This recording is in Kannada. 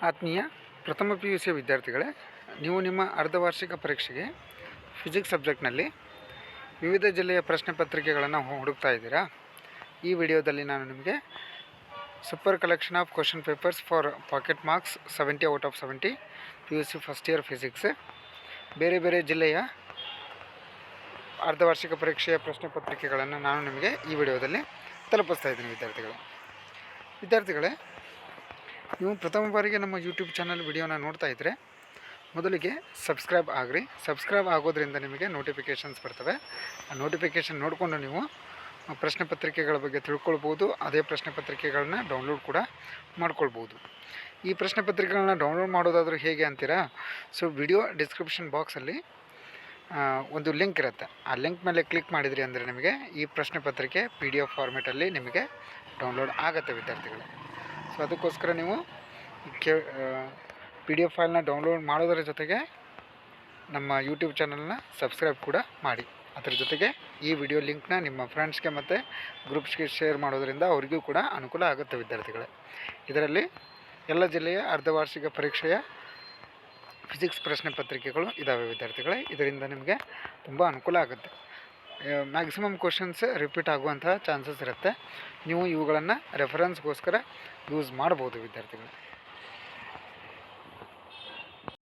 ಆತ್ಮೀಯ ಪ್ರಥಮ PUC ವಿದ್ಯಾರ್ಥಿಗಳೇ, ನೀವು ನಿಮ್ಮ ಅರ್ಧವಾರ್ಷಿಕ ಪರೀಕ್ಷೆಗೆ ಫಿಸಿಕ್ಸ್ ಸಬ್ಜೆಕ್ಟ್ನಲ್ಲಿ ವಿವಿಧ ಜಿಲ್ಲೆಯ ಪ್ರಶ್ನೆ ಪತ್ರಿಕೆಗಳನ್ನು ಹುಡುಕ್ತಾ ಇದ್ದೀರಾ. ಈ ವಿಡಿಯೋದಲ್ಲಿ ನಾನು ನಿಮಗೆ super collection of question papers for pocket marks 70 out of 70 PUC first year physics ಬೇರೆ ಬೇರೆ ಜಿಲ್ಲೆಯ ಅರ್ಧವಾರ್ಷಿಕ ಪರೀಕ್ಷೆಯ ಪ್ರಶ್ನೆ ಪತ್ರಿಕೆಗಳನ್ನು ನಾನು ನಿಮಗೆ ಈ ವಿಡಿಯೋದಲ್ಲಿ ತಲುಪಿಸ್ತಾ ಇದ್ದೀನಿ. ವಿದ್ಯಾರ್ಥಿಗಳೇ, ನೀವು ಪ್ರಥಮ ಬಾರಿಗೆ ನಮ್ಮ ಯೂಟ್ಯೂಬ್ ಚಾನಲ್ ವಿಡಿಯೋನ ನೋಡ್ತಾ ಇದ್ದರೆ ಮೊದಲಿಗೆ ಸಬ್ಸ್ಕ್ರೈಬ್ ಆಗಿರಿ. ಸಬ್ಸ್ಕ್ರೈಬ್ ಆಗೋದ್ರಿಂದ ನಿಮಗೆ ನೋಟಿಫಿಕೇಷನ್ಸ್ ಬರ್ತವೆ. ಆ ನೋಟಿಫಿಕೇಷನ್ ನೋಡಿಕೊಂಡು ನೀವು ಪ್ರಶ್ನೆ ಪತ್ರಿಕೆಗಳ ಬಗ್ಗೆ ತಿಳ್ಕೊಳ್ಬೋದು. ಅದೇ ಪ್ರಶ್ನೆ ಪತ್ರಿಕೆಗಳನ್ನ ಡೌನ್ಲೋಡ್ ಕೂಡ ಮಾಡ್ಕೊಳ್ಬೋದು. ಈ ಪ್ರಶ್ನೆ ಪತ್ರಿಕೆಗಳನ್ನ ಡೌನ್ಲೋಡ್ ಮಾಡೋದಾದರೂ ಹೇಗೆ ಅಂತೀರಾ? ಸೊ ವಿಡಿಯೋ ಡಿಸ್ಕ್ರಿಪ್ಷನ್ ಬಾಕ್ಸಲ್ಲಿ ಒಂದು ಲಿಂಕ್ ಇರುತ್ತೆ. ಆ ಲಿಂಕ್ ಮೇಲೆ ಕ್ಲಿಕ್ ಮಾಡಿದ್ರಿ ಅಂದರೆ ನಿಮಗೆ ಈ ಪ್ರಶ್ನೆ ಪತ್ರಿಕೆ PDF ಫಾರ್ಮೇಟಲ್ಲಿ ನಿಮಗೆ ಡೌನ್ಲೋಡ್ ಆಗುತ್ತೆ ವಿದ್ಯಾರ್ಥಿಗಳೇ. ಸೊ ಅದಕ್ಕೋಸ್ಕರ ನೀವು PDF ಫೈಲ್ನ ಡೌನ್ಲೋಡ್ ಮಾಡೋದರ ಜೊತೆಗೆ ನಮ್ಮ ಯೂಟ್ಯೂಬ್ ಚಾನಲ್ನ ಸಬ್ಸ್ಕ್ರೈಬ್ ಕೂಡ ಮಾಡಿ. ಅದರ ಜೊತೆಗೆ ಈ ವಿಡಿಯೋ ಲಿಂಕ್ನ ನಿಮ್ಮ ಫ್ರೆಂಡ್ಸ್ಗೆ ಮತ್ತು ಗ್ರೂಪ್ಸ್ಗೆ ಶೇರ್ ಮಾಡೋದರಿಂದ ಅವರಿಗೂ ಕೂಡ ಅನುಕೂಲ ಆಗುತ್ತೆ ವಿದ್ಯಾರ್ಥಿಗಳೇ. ಇದರಲ್ಲಿ ಎಲ್ಲ ಜಿಲ್ಲೆಯ ಅರ್ಧವಾರ್ಷಿಕ ಪರೀಕ್ಷೆಯ ಫಿಸಿಕ್ಸ್ ಪ್ರಶ್ನೆ ಪತ್ರಿಕೆಗಳು ಇದ್ದಾವೆ ವಿದ್ಯಾರ್ಥಿಗಳೇ. ಇದರಿಂದ ನಿಮಗೆ ತುಂಬ ಅನುಕೂಲ ಆಗುತ್ತೆ. ಮ್ಯಾಕ್ಸಿಮಮ್ ಕ್ವಶನ್ಸ್ ರಿಪೀಟ್ ಆಗುವಂತಹ ಚಾನ್ಸಸ್ ಇರುತ್ತೆ. ನೀವು ಇವುಗಳನ್ನು ರೆಫರೆನ್ಸ್ಗೋಸ್ಕರ ಯೂಸ್ ಮಾಡ್ಬೋದು ವಿದ್ಯಾರ್ಥಿಗಳು.